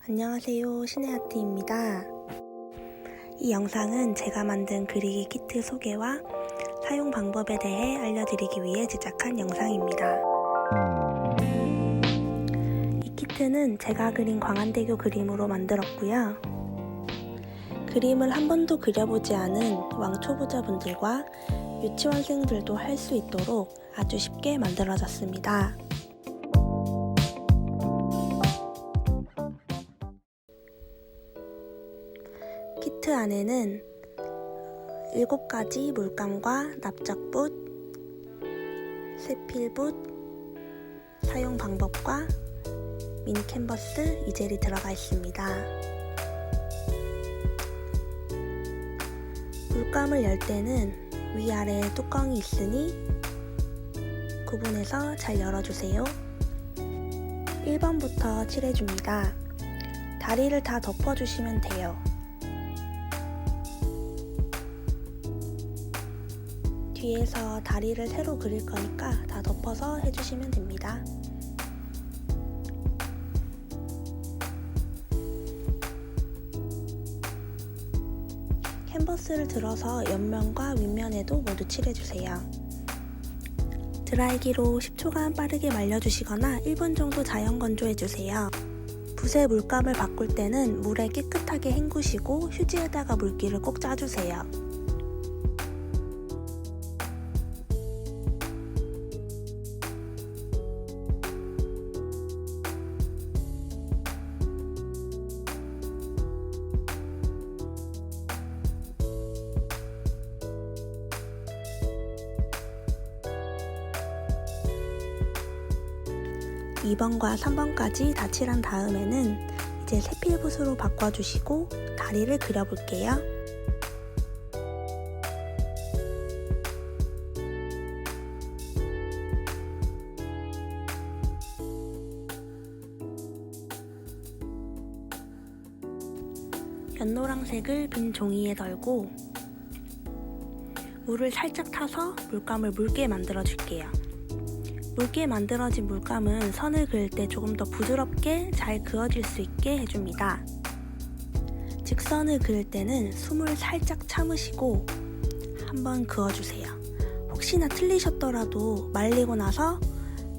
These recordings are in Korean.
안녕하세요, 신혜아트입니다. 이 영상은 제가 만든 그리기 키트 소개와 사용 방법에 대해 알려드리기 위해 제작한 영상입니다. 이 키트는 제가 그린 광안대교 그림으로 만들었고요. 그림을 한 번도 그려보지 않은 왕초보자분들과 유치원생들도 할 수 있도록 아주 쉽게 만들어졌습니다. 키트 안에는 7가지 물감과 납작붓, 세필붓, 사용 방법과 미니 캔버스 이젤이 들어가 있습니다. 물감을 열 때는 위아래에 뚜껑이 있으니 구분해서 잘 열어주세요. 1번부터 칠해줍니다. 다리를 다 덮어주시면 돼요. 뒤에서 다리를 새로 그릴 거니까 다 덮어서 해주시면 됩니다. 캔버스를 들어서 옆면과 윗면에도 모두 칠해주세요. 드라이기로 10초간 빠르게 말려주시거나 1분 정도 자연 건조해주세요. 붓의 물감을 바꿀 때는 물에 깨끗하게 헹구시고 휴지에다가 물기를 꼭 짜주세요. (2번과 3번까지 다 칠한 다음에는 이제 세필붓으로 바꿔주시고 다리를 그려볼게요. 연노란색을 빈 종이에 널고 물을 살짝 타서 물감을 묽게 만들어줄게요. 묽게 만들어진 물감은 선을 그을 때 조금 더 부드럽게 잘 그어질 수 있게 해줍니다. 직선을 그을 때는 숨을 살짝 참으시고 한번 그어주세요. 혹시나 틀리셨더라도 말리고 나서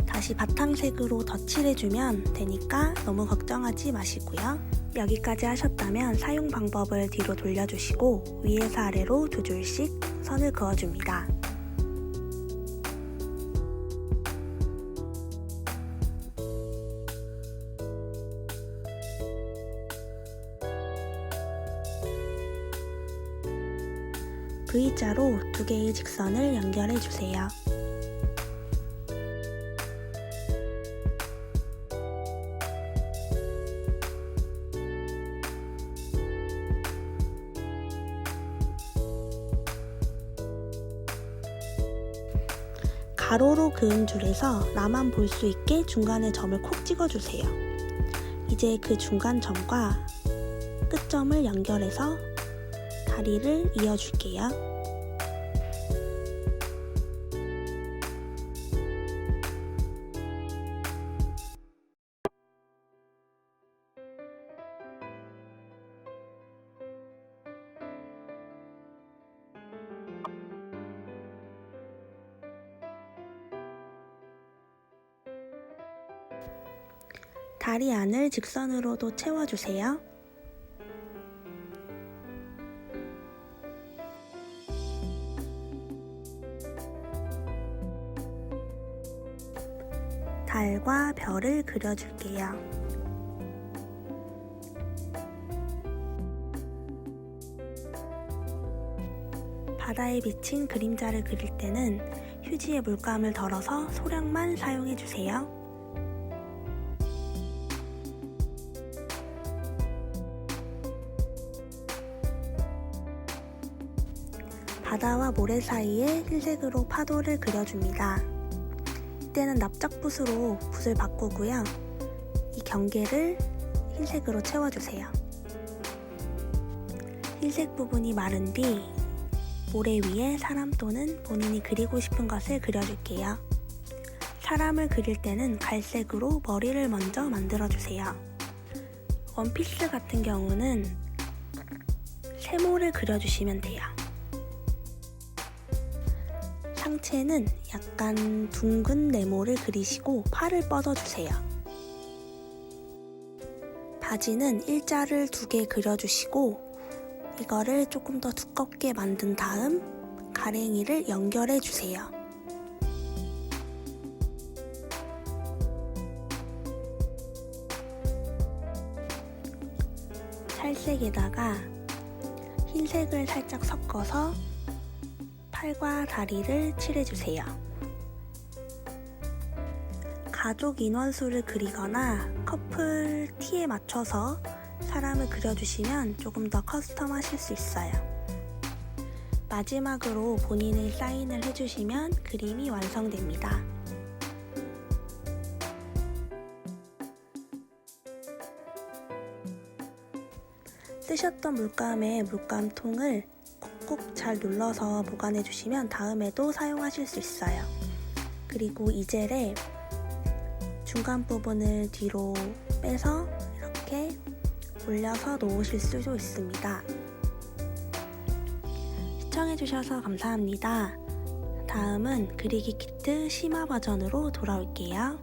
다시 바탕색으로 덧칠해주면 되니까 너무 걱정하지 마시고요. 여기까지 하셨다면 사용 방법을 뒤로 돌려주시고 위에서 아래로 2줄씩 선을 그어줍니다. V자로 2개의 직선을 연결해주세요. 가로로 그은 줄에서 나만 볼 수 있게 중간에 점을 콕 찍어주세요. 이제 그 중간 점과 끝점을 연결해서 다리를 이어줄게요. 다리 안을 직선으로도 채워주세요. 달과 별을 그려줄게요. 바다에 비친 그림자를 그릴 때는 휴지에 물감을 덜어서 소량만 사용해주세요. 바다와 모래 사이에 흰색으로 파도를 그려줍니다. 이때는 납작붓으로 붓을 바꾸고요. 이 경계를 흰색으로 채워주세요. 흰색 부분이 마른 뒤 모래 위에 사람 또는 본인이 그리고 싶은 것을 그려줄게요. 사람을 그릴 때는 갈색으로 머리를 먼저 만들어주세요. 원피스 같은 경우는 세모를 그려주시면 돼요. 상체는 약간 둥근 네모를 그리시고 팔을 뻗어주세요. 바지는 일자를 2개 그려주시고 이거를 조금 더 두껍게 만든 다음 가랭이를 연결해주세요. 살색에다가 흰색을 살짝 섞어서 팔과 다리를 칠해주세요. 가족 인원수를 그리거나 커플 티에 맞춰서 사람을 그려주시면 조금 더 커스텀 하실 수 있어요. 마지막으로 본인의 사인을 해주시면 그림이 완성됩니다. 쓰셨던 물감에 물감통을 콕콕 잘 눌러서 보관해 주시면 다음에도 사용하실 수 있어요. 그리고 이 젤에 중간 부분을 뒤로 빼서 이렇게 올려서 놓으실 수도 있습니다. 시청해주셔서 감사합니다. 다음은 그리기 키트 심화 버전으로 돌아올게요.